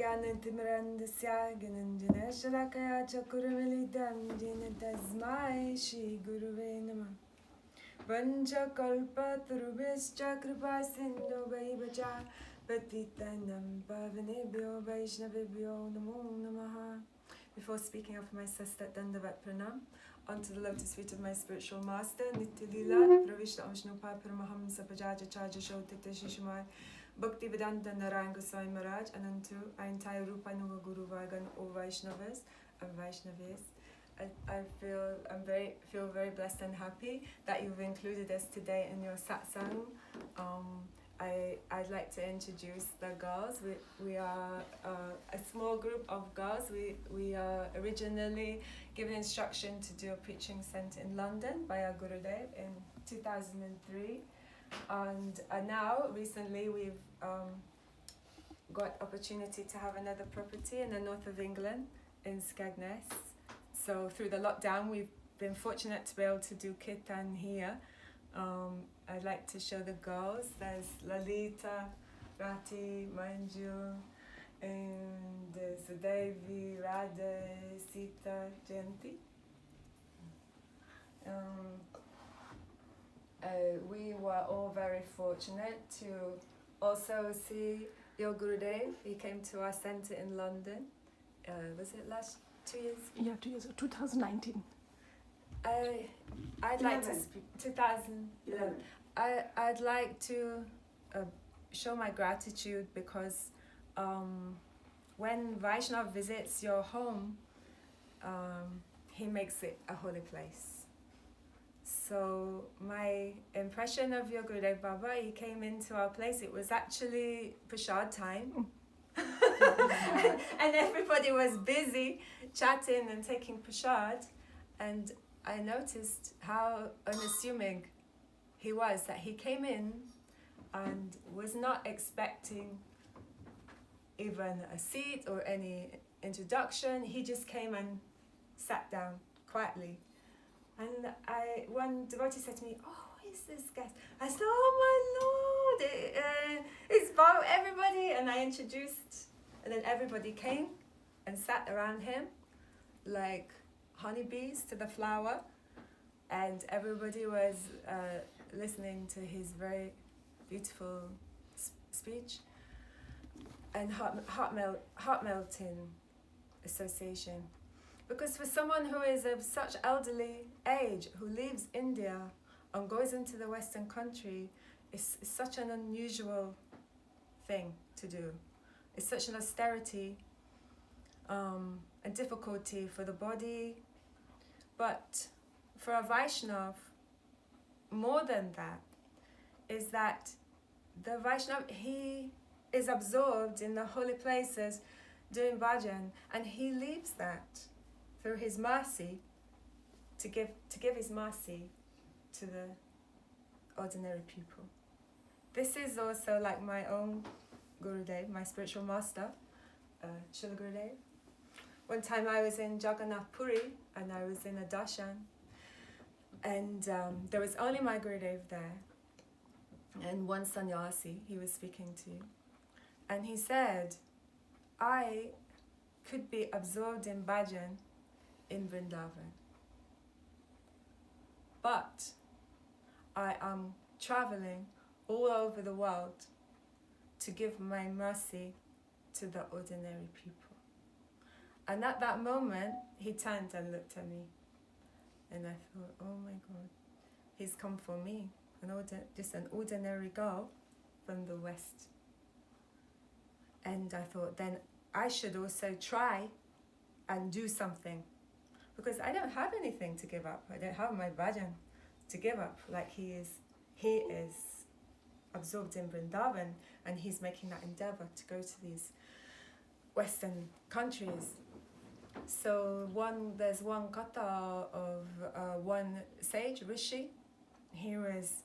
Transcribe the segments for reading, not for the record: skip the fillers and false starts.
Gyanantimirandasya Gyananjana Shalakaya Chakuramilidam Jina Tasmai Shri Guruve Namah Vancha Kalpa Tarubhischa Kripa Sindhu Vaivacha Patitanam Pavanebhyo Vaishnavibhyo Namo Namaha. Before speaking of my sister Dandavat Pranam, onto the lotus feet of my spiritual master, Nityalila, Pravishna Vishnupa Paramahamsa Pajaja Chaja Shotita Shishimai, Bhaktivedanta Narayan Goswami Maharaj, and unto our entire Rupa Nuga Guru Vargan, O Vaishnavas and Vaishnavis. I feel very blessed and happy that you've included us today in your satsang. I'd like to introduce the girls. We are a small group of girls. We are originally given instruction to do a preaching center in London by our Gurudev in 2003, and now recently we've got opportunity to have another property in the north of England in Skegness. So through the lockdown, we've been fortunate to be able to do kirtan here. I'd like to show the girls. There's Lalita, Rati, Manju, and Sudevi, Radha, Sita, Jayanti. We were all very fortunate to also see your Gurudev. He came to our center in London. Was it last 2 years? Yeah, 2 years ago, 2019. I'd like to speak 2011. I'd like to show my gratitude because when Vaishnav visits your home, he makes it a holy place. So my impression of your Gurudev Baba, he came into our place, it was actually prashad time. And everybody was busy chatting and taking prashad, and I noticed how unassuming he was, that he came in and was not expecting even a seat or any introduction. He just came and sat down quietly. And one devotee said to me, "Oh, who is this guy?" I said, "Oh my Lord, it's about everybody." And I introduced, and then everybody came and sat around him like honeybees to the flower, and everybody was listening to his very beautiful speech and heart-melting association. Because for someone who is of such elderly age, who leaves India and goes into the Western country, it's such an unusual thing to do. It's such an austerity and difficulty for the body. But for a Vaishnav, more than that, is that the Vaishnav, he is absorbed in the holy places doing bhajan, and he leaves that through his mercy to give his mercy to the ordinary people. This is also like my own Gurudev, my spiritual master, Srila Gurudev. One time I was in Jagannath Puri and I was in a darshan, and there was only my Gurudev there and one sannyasi he was speaking to, and he said, "I could be absorbed in bhajan in Vrindavan, but I am traveling all over the world to give my mercy to the ordinary people." And at that moment, he turned and looked at me. And I thought, oh my God, he's come for me, just an ordinary girl from the West. And I thought, then I should also try and do something. Because I don't have anything to give up. I don't have my bhajan to give up. Like he is absorbed in Vrindavan, and he's making that endeavor to go to these Western countries. So there's one katha of one sage, Rishi. He was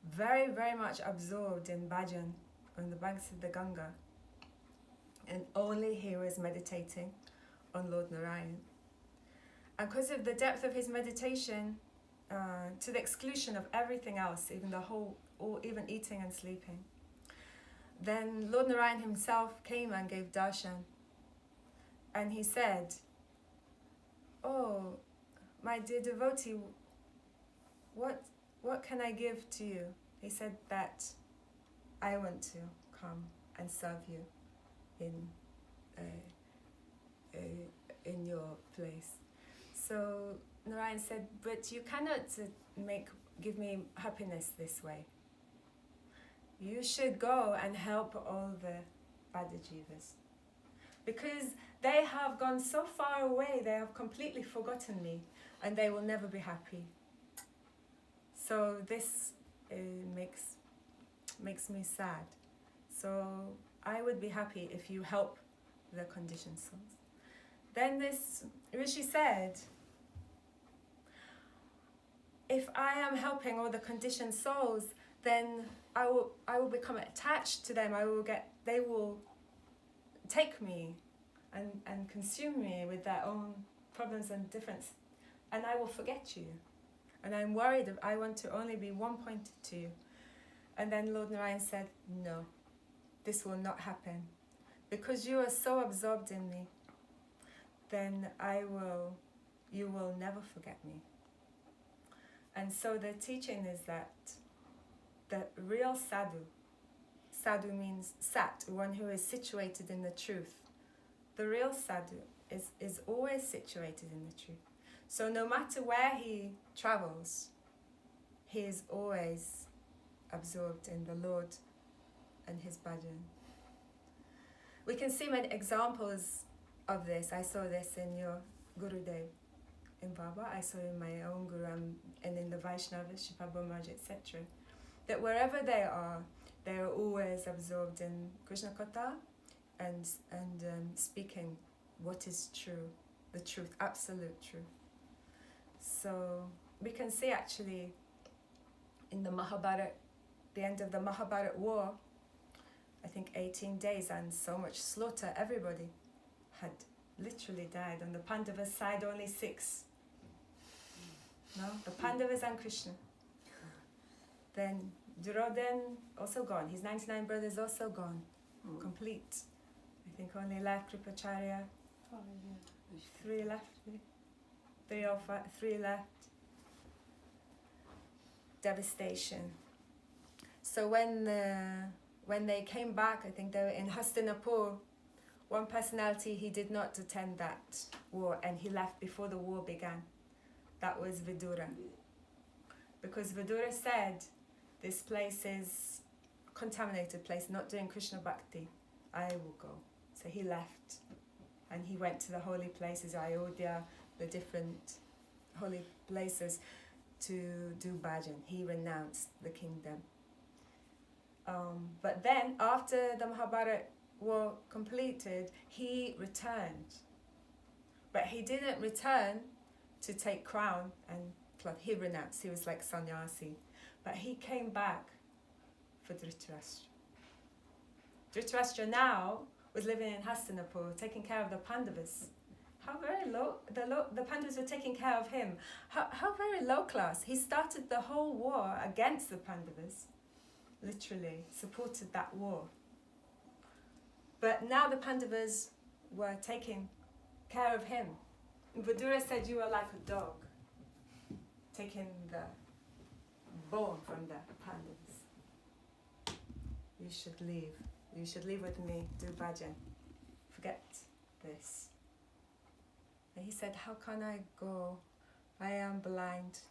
very, very much absorbed in bhajan on the banks of the Ganga. And only he was meditating on Lord Narayan. And because of the depth of his meditation, to the exclusion of everything else, even eating and sleeping, then Lord Narayan himself came and gave darshan And he said, "Oh, my dear devotee, what can I give to you?" He said that I want to come and serve you in your place. So Narayan said, "But you cannot give me happiness this way. You should go and help all the Badajivas, because they have gone so far away, they have completely forgotten me, and they will never be happy. So this makes me sad. So I would be happy if you help the conditioned souls." Then this Rishi said, "If I am helping all the conditioned souls, then I will become attached to them. They will take me and consume me with their own problems and difference, and I will forget you. And I'm worried I want to only be one-pointed to you." And then Lord Narayan said, "No, this will not happen. Because you are so absorbed in me, then you will never forget me." And so the teaching is that the real sadhu means sat, one who is situated in the truth. The real sadhu is always situated in the truth. So no matter where he travels, he is always absorbed in the Lord and his bhajan. We can see many examples of this. I saw this in your Gurudev, in Baba. I saw in my own Guru and in the Vaishnavas, Shipabha Maj, etc. That wherever they are always absorbed in Krishna Katha and speaking what is true, the truth, absolute truth. So we can see actually in the Mahabharata, the end of the Mahabharata war, I think 18 days and so much slaughter, everybody had literally died. On the Pandavas side, only 6. No, the Pandavas and Krishna. Then Duryodhan also gone. His 99 brothers also gone. Complete. I think only left Kripacharya. 3 left. 3 or 5, 3 left. Devastation. So when they came back, I think they were in Hastinapur. One personality, he did not attend that war, and he left before the war began. That was Vidura. Because Vidura said, "This place is a contaminated place, not doing Krishna Bhakti. I will go." So he left, and he went to the holy places, Ayodhya, the different holy places, to do bhajan. He renounced the kingdom. But then, after the Mahabharata war completed, he returned. But he didn't return to take crown and cloth. He renounced. He was like sannyasi. But he came back for Dhritarashtra. Dhritarashtra now was living in Hastinapur, taking care of the Pandavas. How very low, the Pandavas were taking care of him. How very low class. He started the whole war against the Pandavas. Literally supported that war. But now the Pandavas were taking care of him. Vidura said, "You are like a dog, taking the bone from the Pandavas. You should leave. You should leave with me, do bhajan. Forget this." And he said, "How can I go? I am blind."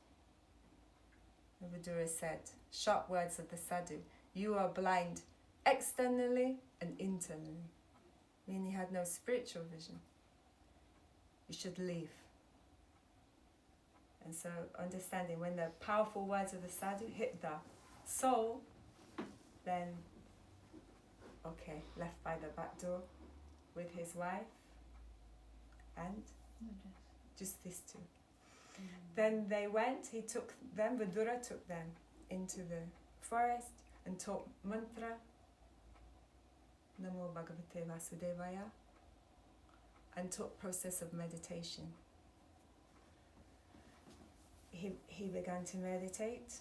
And Vidura said, sharp words of the sadhu, "You are blind externally and internally." Meaning he had no spiritual vision. You should leave. And so understanding when the powerful words of the sadhu hit the soul, then okay, left by the back door with his wife and just these 2. Then they went, Vidura took them into the forest and taught mantra, Namo Bhagavate Vasudevaya, and taught process of meditation. He began to meditate,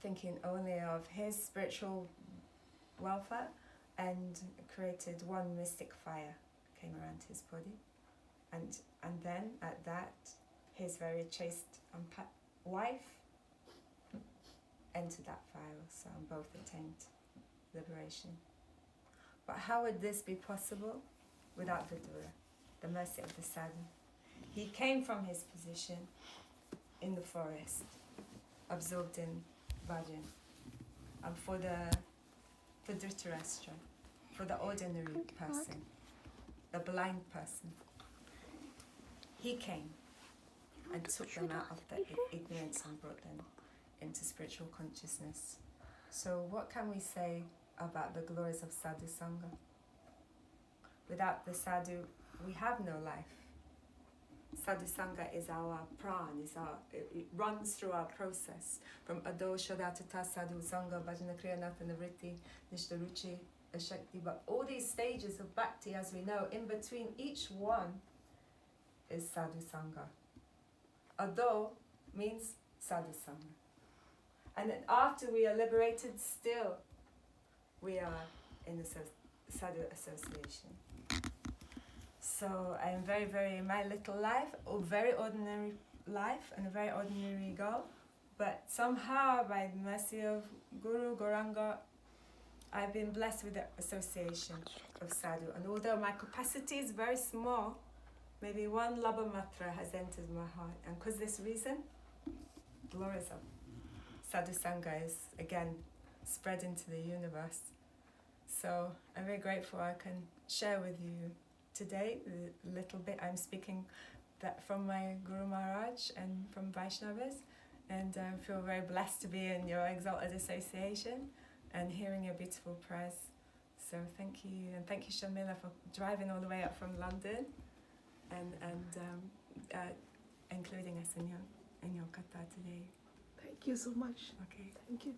thinking only of his spiritual welfare, and created one mystic fire came around his body. And then at that, his very chaste wife entered that fire also, and both attained liberation. But how would this be possible without the Dura, the mercy of the sadhu? He came from his position in the forest, absorbed in bhajan. And for Dhritarashtra, for the ordinary person, the blind person, he came and took them out of the ignorance and brought them into spiritual consciousness. So what can we say about the glories of sadhu sangha? Without the sadhu, we have no life. Sadhu sangha is our pran, it runs through our process. From ado, shodatata, sadhu sangha, bhajana kriya, natha, nivritti, nishta ruchi, ashakti. But all these stages of bhakti, as we know, in between each one is sadhu sangha. Ado means sadhu sangha. And then after we are liberated, still we are in the sadhu association. So I am very, very, my little life, a very ordinary life and a very ordinary goal, but somehow by the mercy of Guru, Gauranga, I've been blessed with the association of sadhu. And although my capacity is very small, maybe one Labha Matra has entered my heart. And because this reason, glories of sadhu sangha is again spread into the universe. So I'm very grateful I can share with you today the little bit I'm speaking that from my Guru Maharaj and from Vaishnavas, and I feel very blessed to be in your exalted association and hearing your beautiful prayers. So thank you, and thank you Shamila for driving all the way up from London and including us in your katha today. Thank you so much. Okay. Thank you.